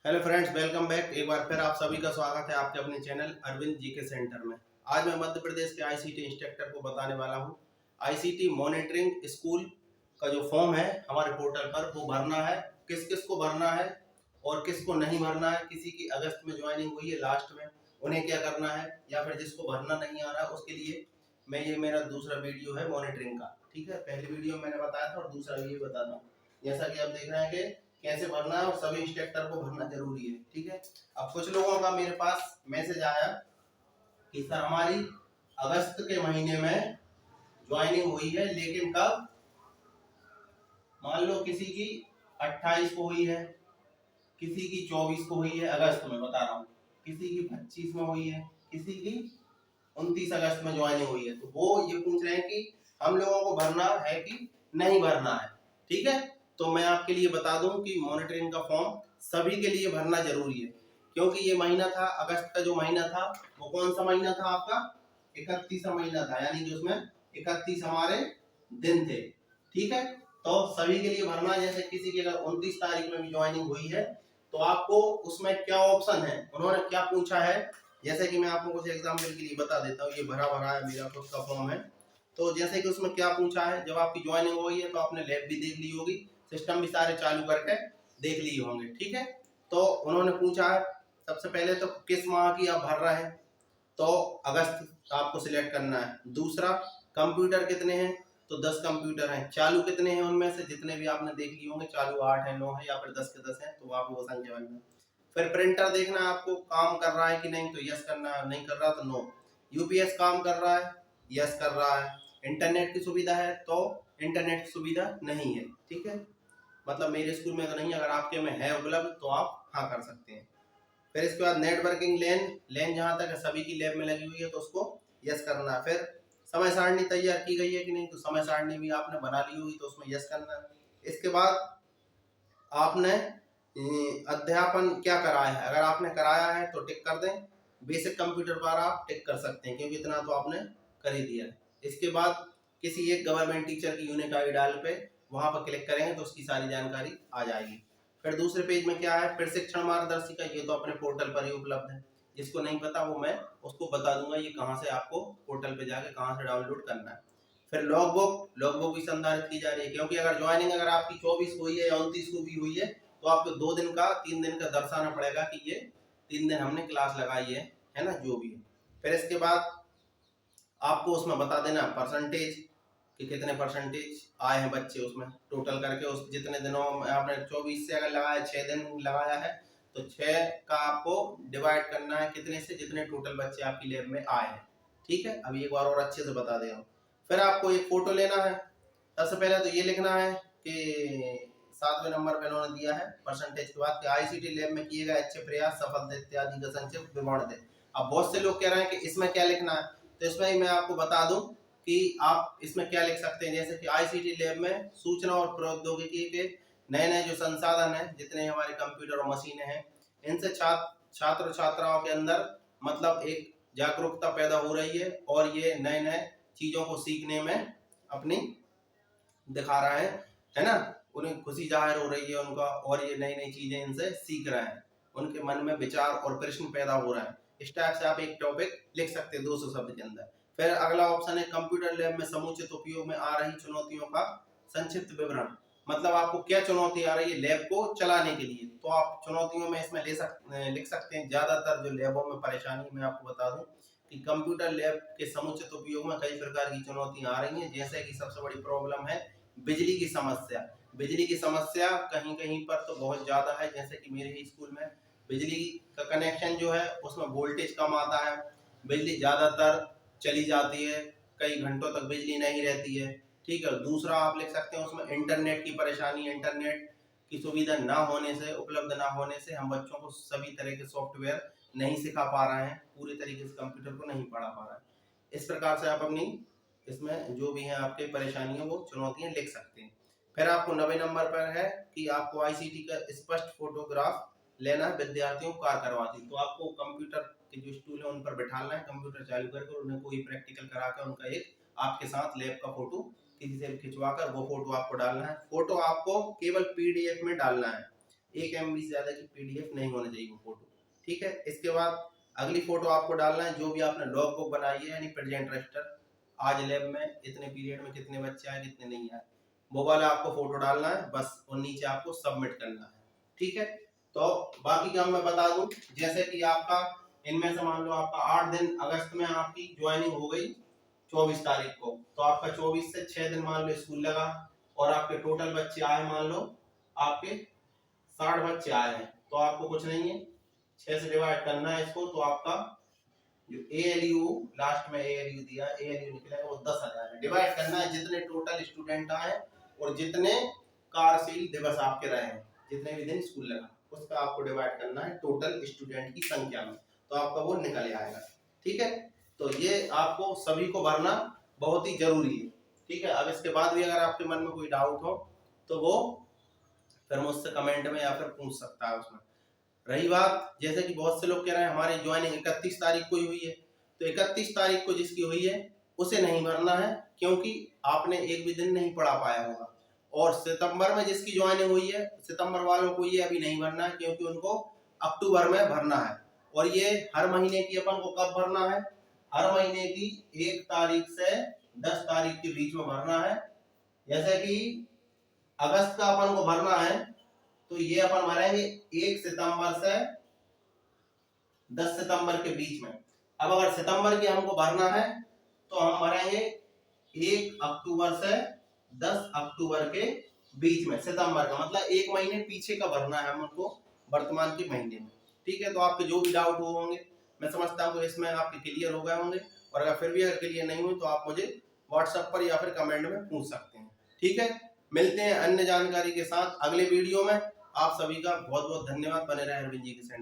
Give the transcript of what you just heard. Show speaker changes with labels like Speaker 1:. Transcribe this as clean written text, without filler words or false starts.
Speaker 1: Hello friends, welcome back. एक बार फिर आप सभी का स्वागत है आपके अपने चैनल अरविंद जीके सेंटर में। आज मैं मध्य प्रदेश के आईसीटी इंस्ट्रक्टर को बताने वाला हूं। आईसीटी मॉनिटरिंग स्कूल का जो फॉर्म है हमारे पोर्टल पर वो भरना है। किस किस को भरना है और किसको नहीं भरना है। किसी की अगस्त में ज्वाइनिंग हुई है लास्ट में, उन्हें क्या करना है, या फिर जिसको भरना नहीं आ रहा उसके लिए ये मेरा दूसरा वीडियो है मॉनिटरिंग का। ठीक है, पहली वीडियो मैंने बताया था और दूसरा वीडियो बताता हूँ। जैसा कि आप देख रहे हैं कि कैसे भरना है और सभी इंस्ट्रक्टर को भरना जरूरी है। ठीक है, अब कुछ लोगों का मेरे पास मैसेज आया कि सर हमारी अगस्त के महीने में ज्वाइनिंग हुई है, लेकिन कब, मान लो किसी की 28 को हुई है, किसी की 24 को हुई है, अगस्त में बता रहा हूँ, किसी की 25 में हुई है, किसी की 29 अगस्त में ज्वाइनिंग हुई है। तो वो ये पूछ रहे हैं कि हम लोगों को भरना है कि नहीं भरना है। ठीक है, तो मैं आपके लिए बता दूं कि मॉनिटरिंग का फॉर्म सभी के लिए भरना जरूरी है, क्योंकि ये महीना था, अगस्त का जो महीना था वो कौन सा महीना था आपका, 31वां महीना था, यानी कि उसमें 31 हमारे दिन थे। ठीक है, तो सभी के लिए भरना। जैसे किसी की अगर 29 तारीख में भी ज्वाइनिंग हुई है तो आपको उसमें क्या ऑप्शन है, उन्होंने क्या पूछा है। जैसे कि मैं आपको कुछ एग्जाम्पल के लिए बता देता हूँ। ये भरा भरा है, मेरा खुद का फॉर्म है। तो जैसे कि उसमें क्या पूछा है, जब आपकी ज्वाइनिंग हुई है तो आपने लैब भी देख ली होगी, सिस्टम भी सारे चालू करके देख लिए होंगे। ठीक है, तो उन्होंने पूछा है सबसे पहले तो किस माह की आप भर रहे हैं, तो अगस्त आपको सिलेक्ट करना है। दूसरा, कंप्यूटर कितने हैं, तो 10 कंप्यूटर हैं। चालू कितने हैं, उनमें से जितने भी आपने देख लिए होंगे, चालू 8 है, 9 है, या फिर 10 के 10 हैं, तो आपको वो संख्या बनना है। फिर प्रिंटर देखना है आपको, काम कर रहा है कि नहीं, तो यस करना है, नहीं कर रहा तो नो। यूपीएस काम कर रहा है, यस कर रहा है। इंटरनेट की सुविधा है तो इंटरनेट की सुविधा नहीं है। ठीक है, मतलब मेरे स्कूल में तो नहीं, अगर आपके में है उपलब्ध तो आप हाँ कर सकते हैं। फिर इसके बाद नेटवर्किंग लेन लेन जहां तक है सभी की लैब में लगी हुई है तो उसको यस करना है। फिर समय सारणी तैयार की गई है कि नहीं, तो समय सारणी भी आपने बना ली होगी तो उसमें यस करना है। इसके बाद आपने अध्यापन क्या कराया है, अगर आपने कराया है तो टिक कर दें। बेसिक कंप्यूटर पर आप टिक कर सकते हैं, क्योंकि इतना तो आपने कर ही दिया है। इसके बाद किसी एक गवर्नमेंट टीचर की यूनिक आई डाल पे वहां पर क्लिक करेंगे तो उसकी सारी जानकारी आ जाएगी। फिर दूसरे पेज में क्या है, प्रशिक्षण मार्गदर्शिका, ये तो अपने पोर्टल पर ही उपलब्ध है। जिसको नहीं पता वो मैं उसको बता दूंगा ये कहाँ से आपको पोर्टल पे जाके कहाँ से डाउनलोड करना है। फिर लॉगबुक भी संधारित की जा रही है, क्योंकि अगर ज्वाइनिंग अगर आपकी 24 हुई है या 29 को भी हुई है तो आपको 2 दिन का 3 दिन का दर्शाना पड़ेगा कि ये 3 दिन हमने क्लास लगाई है ना, जो भी है। फिर इसके बाद आपको उसमें बता देना परसेंटेज कि कितने परसेंटेज आए हैं बच्चे उसमें टोटल करके। उस जितने दिनों में आपने 24 से अगर लगाया, 6 दिन लगाया है, तो 6 का आपको डिवाइड करना है कितने से, जितने टोटल बच्चे आपकी लैब में आए हैं। ठीक है, अभी एक बार और अच्छे से बता दे रहा हूँ। फिर आपको एक फोटो लेना है। सबसे पहले तो ये लिखना है कि 7वें नंबर पे उन्होंने दिया है परसेंटेज के बाद कि आईसीटी लैब में किए गए अच्छे प्रयास, सफलता इत्यादि का संक्षिप्त विवरण दे। अब बहुत से लोग कह रहे हैं कि इसमें क्या लिखना है, तो इसमें ही मैं आपको बता दूं कि आप इसमें क्या लिख सकते हैं। जैसे कि आईसीटी लैब में सूचना और प्रौद्योगिकी के नए नए जो संसाधन हैं, जितने हमारे कंप्यूटर और मशीनें हैं, इनसे छात्र छात्राओं के अंदर मतलब एक जागरूकता पैदा हो रही है और ये नए नए चीजों को सीखने में अपनी दिखा रहा है ना। उन्हें खुशी जाहिर हो रही है उनका, और ये नई नई चीजें इनसे सीख रहे हैं, उनके मन में विचार और प्रश्न पैदा हो रहा है। इस टाइप से आप एक टॉपिक लिख सकते हैं 200 शब्द के अंदर। फिर अगला ऑप्शन है कंप्यूटर लैब में समुचित उपयोग में आ रही चुनौतियों का संक्षिप्त विवरण। मतलब आपको क्या चुनौती आ रही है लैब को चलाने के लिए, तो आप चुनौतियों में इसमें लिख सकते हैं। ज्यादातर जो लैबों में परेशानी, मैं आपको बता दूं कि कंप्यूटर लैब के समुचित उपयोग में कई प्रकार की चुनौतियां आ रही हैं। जैसे कि सबसे बड़ी प्रॉब्लम है बिजली की समस्या। बिजली की समस्या कहीं कहीं पर तो बहुत ज़्यादा है। जैसे कि मेरे ही स्कूल में बिजली का कनेक्शन जो है उसमें वोल्टेज कम आता है, बिजली ज़्यादातर चली जाती है, कई घंटों तक बिजली नहीं रहती है। ठीक है, दूसरा आप लिख सकते हैं उसमें इंटरनेट की परेशानी। इंटरनेट की सुविधा ना होने से, उपलब्ध ना होने से हम बच्चों को सभी तरह के सॉफ्टवेयर नहीं सिखा पा रहे हैं, पूरी तरीके से कंप्यूटर को नहीं पढ़ा पा रहे हैं। इस प्रकार से आप अपनी इसमें जो भी है आपके परेशानियां वो चुनौतियां लिख सकते हैं। फिर आपको 90 नंबर पर है कि आपको आईसीटी का स्पष्ट फोटोग्राफ लेना है विद्यार्थियों को कार करवाती। तो आपको कंप्यूटर के जो स्टूल है उन पर बैठाना है, कंप्यूटर चालू करके उन्हें कोई प्रैक्टिकल करा कर उनका एक आपके साथ लैब का फोटो किसी से खिंचवा कर वो फोटो आपको डालना है। फोटो आपको केवल पीडीएफ में डालना है, 1 MB से ज़्यादा की PDF नहीं होनी चाहिए वो फोटो। ठीक है, इसके बाद अगली फोटो आपको डालना है जो भी आपने लॉग बुक बनाई है, यानी प्रेजेंट रजिस्टर, आज लैब में इतने पीरियड में कितने बच्चे आए कितने नहीं आए, वो वाला आपको फोटो डालना है बस, और नीचे आपको सबमिट करना है। ठीक है, तो बाकी काम मैं बता दूं, जैसे कि आपका इनमें से मान लो आपका 8 दिन अगस्त में आपकी ज्वाइनिंग हो गई 24 तारीख को, तो आपका 24 से 6 दिन मान लो स्कूल लगा, और आपके टोटल बच्चे आए मान लो आपके 60 बच्चे आए हैं, तो आपको कुछ नहीं है 6 से डिवाइड करना है इसको, तो आपका जो ALU लास्ट में ALU दिया, ALU निकलेगा वो 10,000 है। डिवाइड करना है जितने टोटल स्टूडेंट आए और जितने कार्यशील दिवस आपके रहे हैं, जितने भी दिन स्कूल लगा, उसका आपको डिवाइड करना है टोटल स्टूडेंट की संख्या में, तो आपका वो निकल आएगा। ठीक है, तो ये आपको सभी को भरना बहुत ही जरूरी है। ठीक है, अब इसके बाद भी अगर आपके मन में कोई डाउट हो तो वो फिर मुझसे कमेंट में या फिर पूछ सकता है उसमें। रही बात, जैसे कि बहुत से लोग कह रहे हैं हमारी ज्वाइनिंग 31 तारीख को ही हुई है, तो 31 तारीख को जिसकी हुई है उसे नहीं भरना है, क्योंकि आपने एक भी दिन नहीं पढ़ा पाया होगा। और सितंबर में जिसकी ज्वाइनिंग हुई है, सितंबर वालों को ये अभी नहीं भरना है, क्योंकि उनको अक्टूबर में भरना है। और ये हर महीने की अपन को कब भरना है, हर महीने की 1 तारीख से 10 तारीख के बीच में भरना है। जैसे कि अगस्त का अपन को भरना है, तो ये अपन भरेंगे 1 सितंबर से 10 सितंबर के बीच में। अब अगर सितंबर की हमको भरना है तो हम भरेंगे 1 अक्टूबर से 10 अक्टूबर के बीच में, सितंबर का मतलब 1 महीने पीछे का भरना है हमको वर्तमान के महीने में। ठीक है, तो आपके जो भी डाउट होंगे मैं समझता हूँ इसमें आपके क्लियर हो गए होंगे, और अगर फिर भी अगर क्लियर नहीं हुई तो आप मुझे व्हाट्सएप पर या फिर कमेंट में पूछ सकते हैं। ठीक है, मिलते हैं अन्य जानकारी के साथ अगले वीडियो में। आप सभी का बहुत बहुत धन्यवाद। बने रहे अरविंद जी के सेंटर।